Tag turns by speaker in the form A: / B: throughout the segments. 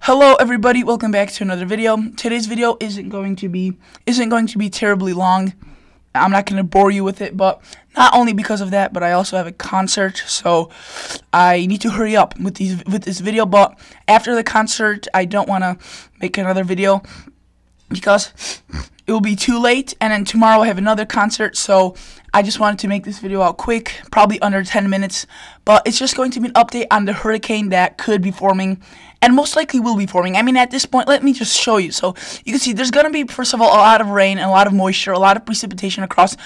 A: Hello everybody, welcome back to another video. Today's video isn't going to be terribly long. I'm not going to bore you with it, but not only because of that, but I also have a concert, so I need to hurry up with this video. But after the concert, I don't want to make another video because it will be too late, and then tomorrow I have another concert, so I just wanted to make this video out quick, probably under 10 minutes, but it's just going to be an update on the hurricane that could be forming, and most likely will be forming. I mean, at this point, let me just show you. So, you can see there's going to be, first of all, a lot of rain and a lot of moisture, a lot of precipitation across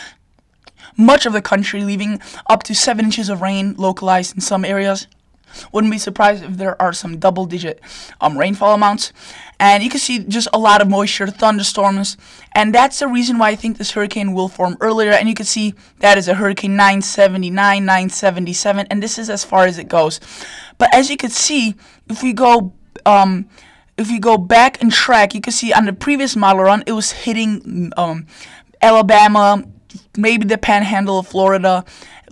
A: much of the country, leaving up to 7 inches of rain localized in some areas. Wouldn't be surprised if there are some double-digit rainfall amounts. And you can see just a lot of moisture, thunderstorms, and that's the reason why I think this hurricane will form earlier. And you can see that is a hurricane 979, 977, and this is as far as it goes. But as you can see, if we go back and track, you can see on the previous model run, it was hitting Alabama, maybe the Panhandle of Florida.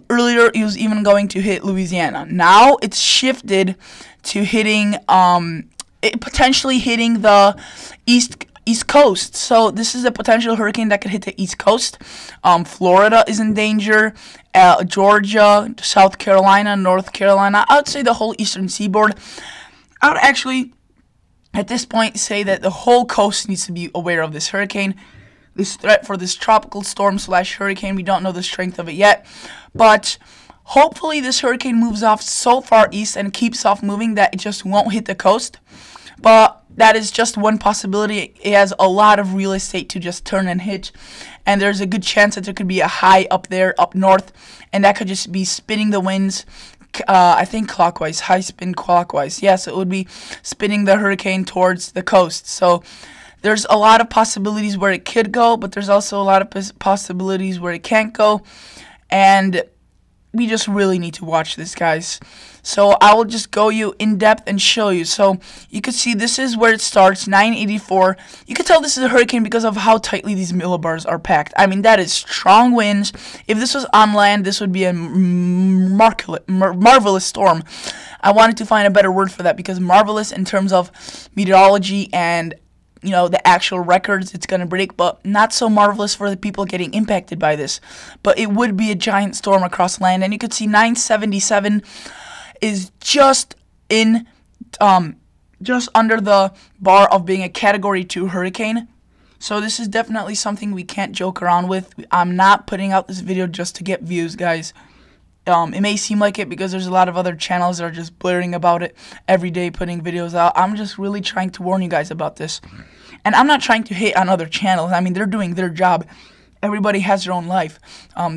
A: Earlier, it was even going to hit Louisiana. Now it's shifted to hitting potentially hitting the East Coast. So this is a potential hurricane that could hit the East Coast. Florida is in danger. Georgia, South Carolina, North Carolina. I would say the whole eastern seaboard. I would actually, at this point, say that the whole coast needs to be aware of this hurricane. This threat for this tropical storm / hurricane. We don't know the strength of it yet, but hopefully this hurricane moves off so far east and keeps off moving that it just won't hit the coast. But that is just one possibility. It has a lot of real estate to just turn and hit, and there's a good chance that there could be a high up there, up north, and that could just be spinning the winds, I think clockwise, high spin clockwise. Yes, it would be spinning the hurricane towards the coast. So there's a lot of possibilities where it could go, but there's also a lot of possibilities where it can't go, and we just really need to watch this, guys. So I will just go you in depth and show you. So you can see this is where it starts, 984. You can tell this is a hurricane because of how tightly these millibars are packed. I mean, that is strong winds. If this was on land, this would be a marvelous storm. I wanted to find a better word for that because marvelous in terms of meteorology and the actual records it's going to break, but not so marvelous for the people getting impacted by this. But it would be a giant storm across land, and you could see 977 is just under the bar of being a Category 2 hurricane. So this is definitely something we can't joke around with. I'm not putting out this video just to get views, guys. It may seem like it because there's a lot of other channels that are just blaring about it every day, putting videos out. I'm just really trying to warn you guys about this. And I'm not trying to hate on other channels. I mean, they're doing their job. Everybody has their own life.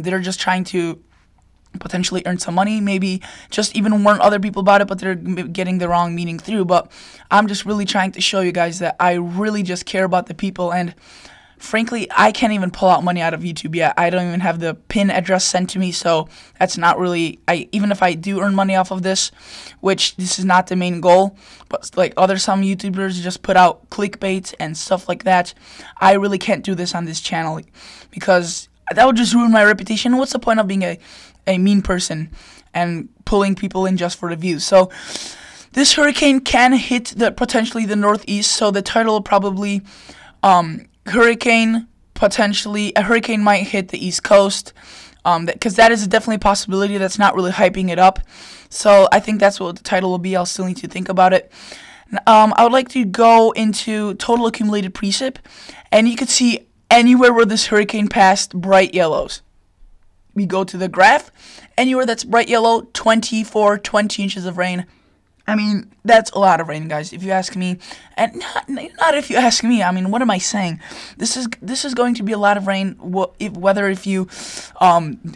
A: They're just trying to potentially earn some money, maybe just even warn other people about it, but they're getting the wrong meaning through. But I'm just really trying to show you guys that I really just care about the people, and frankly, I can't even pull out money out of YouTube yet. I don't even have the PIN address sent to me, so that's not really, even if I do earn money off of this, which this is not the main goal, but like some YouTubers just put out clickbait and stuff like that, I really can't do this on this channel because that would just ruin my reputation. What's the point of being a mean person and pulling people in just for the views? So this hurricane can hit potentially the northeast, so the title will probably a hurricane might hit the East Coast, because that is definitely a possibility. That's not really hyping it up, so I think that's what the title will be. I'll still need to think about it. I would like to go into total accumulated precip, and you can see anywhere where this hurricane passed, bright yellows. We go to the graph, anywhere that's bright yellow, 20 inches of rain. I mean, that's a lot of rain, guys, if you ask me. And not if you ask me. I mean, what am I saying? This is going to be a lot of rain, whether if you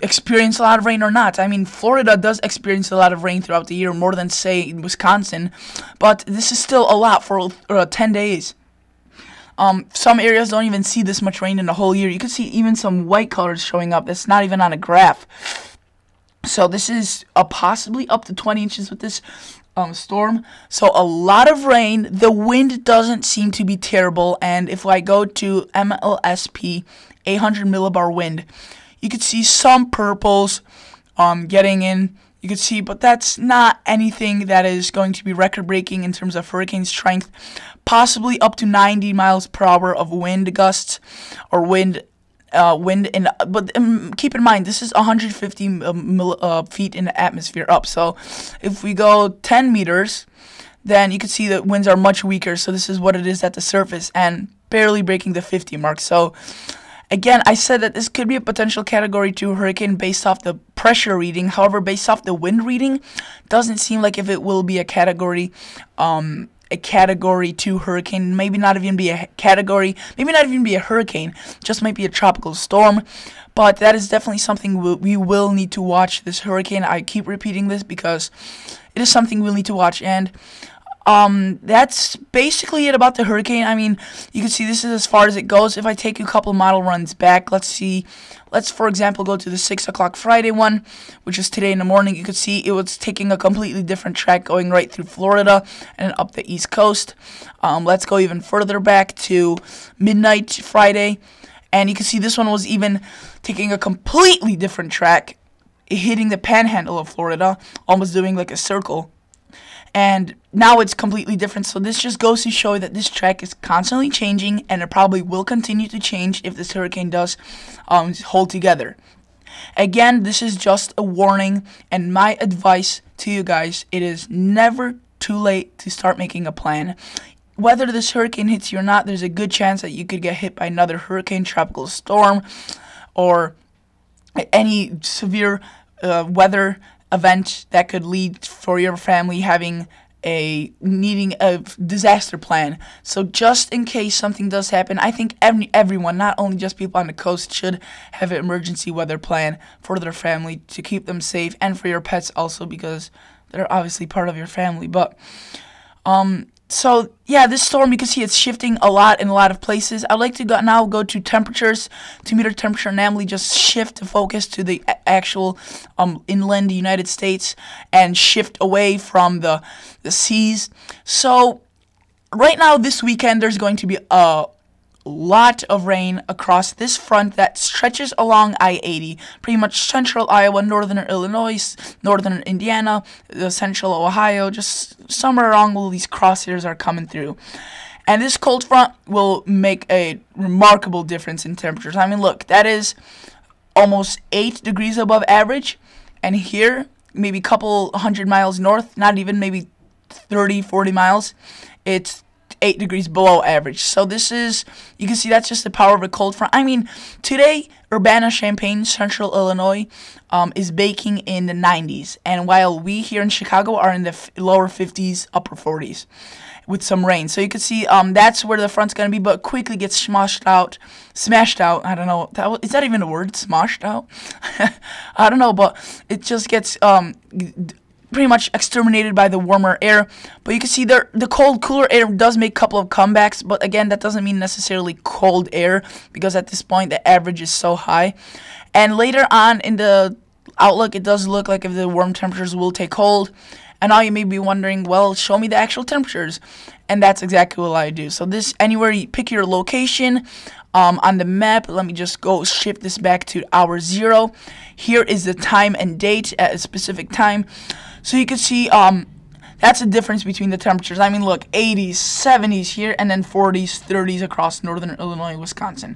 A: experience a lot of rain or not. I mean, Florida does experience a lot of rain throughout the year, more than, say, in Wisconsin. But this is still a lot for 10 days. Some areas don't even see this much rain in the whole year. You can see even some white colors showing up. That's not even on a graph. So this is possibly up to 20 inches with this storm. So a lot of rain. The wind doesn't seem to be terrible, and if I go to MLSP 800 millibar wind, you can see some purples getting in You can see, but that's not anything that is going to be record-breaking in terms of hurricane strength. Possibly up to 90 miles per hour of wind gusts, or wind. But keep in mind, this is 150 feet in the atmosphere up. So if we go 10 meters, then you can see that winds are much weaker. So this is what it is at the surface, and barely breaking the 50 mark. So again, I said that this could be a potential Category 2 hurricane based off the pressure reading. However, based off the wind reading, doesn't seem like if it will be a Category 2 hurricane. Maybe not even be a category, maybe not even be a hurricane, just might be a tropical storm. But that is definitely something we will need to watch, this hurricane. I keep repeating this because it is something we'll need to watch. And that's basically it about the hurricane. I mean, you can see this is as far as it goes. If I take a couple model runs back, let's for example go to the 6 o'clock Friday one, which is today in the morning. You could see it was taking a completely different track, going right through Florida and up the East Coast. Let's go even further back to midnight Friday, and you can see this one was even taking a completely different track, hitting the panhandle of Florida, almost doing like a circle. And now it's completely different. So this just goes to show that this track is constantly changing, and it probably will continue to change if this hurricane does hold together. Again, this is just a warning, and my advice to you guys, it is never too late to start making a plan. Whether this hurricane hits you or not, there's a good chance that you could get hit by another hurricane, tropical storm, or any severe weather event that could lead for your family needing a disaster plan. So just in case something does happen, I think everyone, not only just people on the coast, should have an emergency weather plan for their family to keep them safe, and for your pets also, because they're obviously part of your family. But so yeah, this storm, you can see it's shifting a lot in a lot of places. I'd like to now go to temperatures, to meter temperature, namely just shift the focus to the actual inland United States and shift away from the seas. So right now this weekend there's going to be a lot of rain across this front that stretches along I-80, pretty much central Iowa, northern Illinois, northern Indiana, central Ohio, just somewhere along all these crosshairs are coming through. And this cold front will make a remarkable difference in temperatures. I mean, look, that is almost 8 degrees above average, and here, maybe a couple 100 miles north, not even, maybe 30, 40 miles, it's 8 degrees below average. So this is, you can see that's just the power of a cold front. I mean, today, Urbana-Champaign, central Illinois, is baking in the 90s. And while we here in Chicago are in the lower 50s, upper 40s with some rain. So you can see that's where the front's going to be, but quickly gets smashed out. I don't know. Is that even a word? Smashed out? I don't know, but it just gets pretty much exterminated by the warmer air. But you can see there, the cold, cooler air does make a couple of comebacks, but again, that doesn't mean necessarily cold air, because at this point the average is so high. And later on in the outlook, it does look like if the warm temperatures will take hold. And now you may be wondering, well, show me the actual temperatures. And that's exactly what I do. So this, anywhere you pick your location on the map, let me just go shift this back to hour 0. Here is the time and date at a specific time. So you can see that's the difference between the temperatures. I mean, look, 80s, 70s here, and then 40s, 30s across northern Illinois, Wisconsin.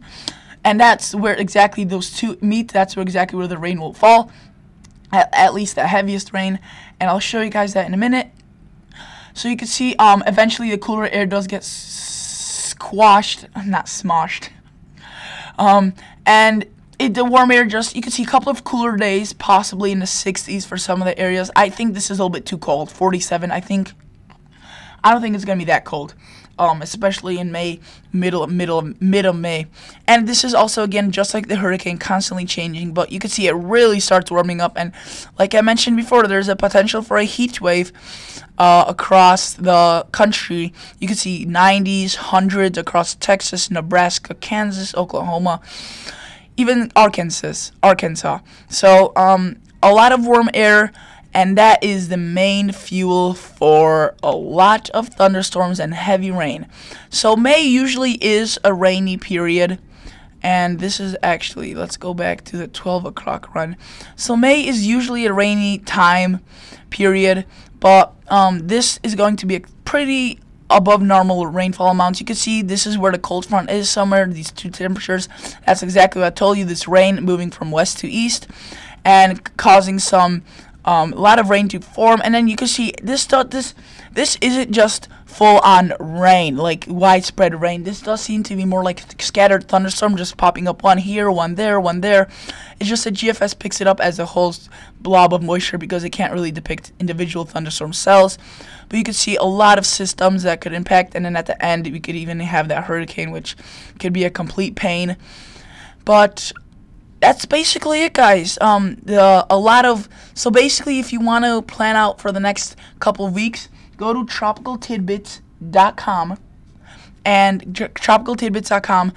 A: And that's where exactly those two meet. That's where exactly where the rain will fall, at least the heaviest rain. And I'll show you guys that in a minute. So you can see eventually the cooler air does get squashed, not smoshed. And the warm air just, you can see a couple of cooler days, possibly in the 60s for some of the areas. I think this is a little bit too cold, 47, I don't think it's going to be that cold, especially in May, mid of May. And this is also, again, just like the hurricane, constantly changing, but you can see it really starts warming up. And like I mentioned before, there's a potential for a heat wave across the country. You can see 90s, 100s across Texas, Nebraska, Kansas, Oklahoma, even Arkansas. So a lot of warm air, and that is the main fuel for a lot of thunderstorms and heavy rain. So May usually is a rainy period, And this is actually, let's go back to the 12 o'clock run. So May is usually a rainy time period, but this is going to be a pretty above normal rainfall amounts. You can see this is where the cold front is somewhere, these two temperatures. That's exactly what I told you, this rain moving from west to east and causing some a lot of rain to form. And then you can see this isn't just full on rain, like widespread rain. This does seem to be more like scattered thunderstorm, just popping up one here, one there, one there. It's just that GFS picks it up as a whole blob of moisture because it can't really depict individual thunderstorm cells. But you can see a lot of systems that could impact, and then at the end we could even have that hurricane, which could be a complete pain. But that's basically it, guys. So basically, if you want to plan out for the next couple of weeks, go to tropicaltidbits.com and tropicaltidbits.com,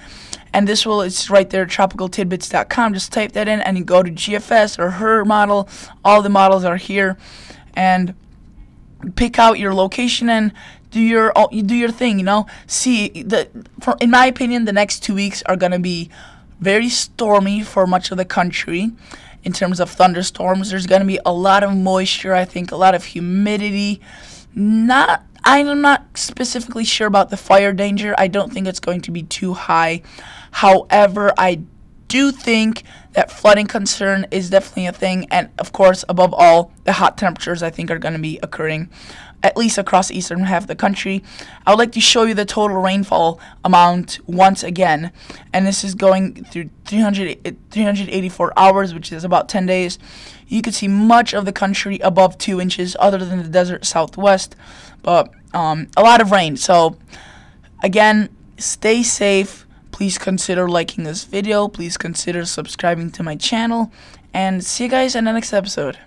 A: and it's right there, tropicaltidbits.com. Just type that in and you go to GFS or her model. All the models are here, and pick out your location and do your thing. You know, see in my opinion, the next 2 weeks are gonna be very stormy for much of the country in terms of thunderstorms. There's going to be a lot of moisture, I think, a lot of humidity. I'm not specifically sure about the fire danger. I don't think it's going to be too high. However, I do think that flooding concern is definitely a thing. And, of course, above all, the hot temperatures, I think, are going to be occurring at least across the eastern half of the country. I would like to show you the total rainfall amount once again, and this is going through 384 hours, which is about 10 days. You can see much of the country above 2 inches other than the desert southwest, but a lot of rain. So again, stay safe. Please consider liking this video. Please consider subscribing to my channel, and see you guys in the next episode.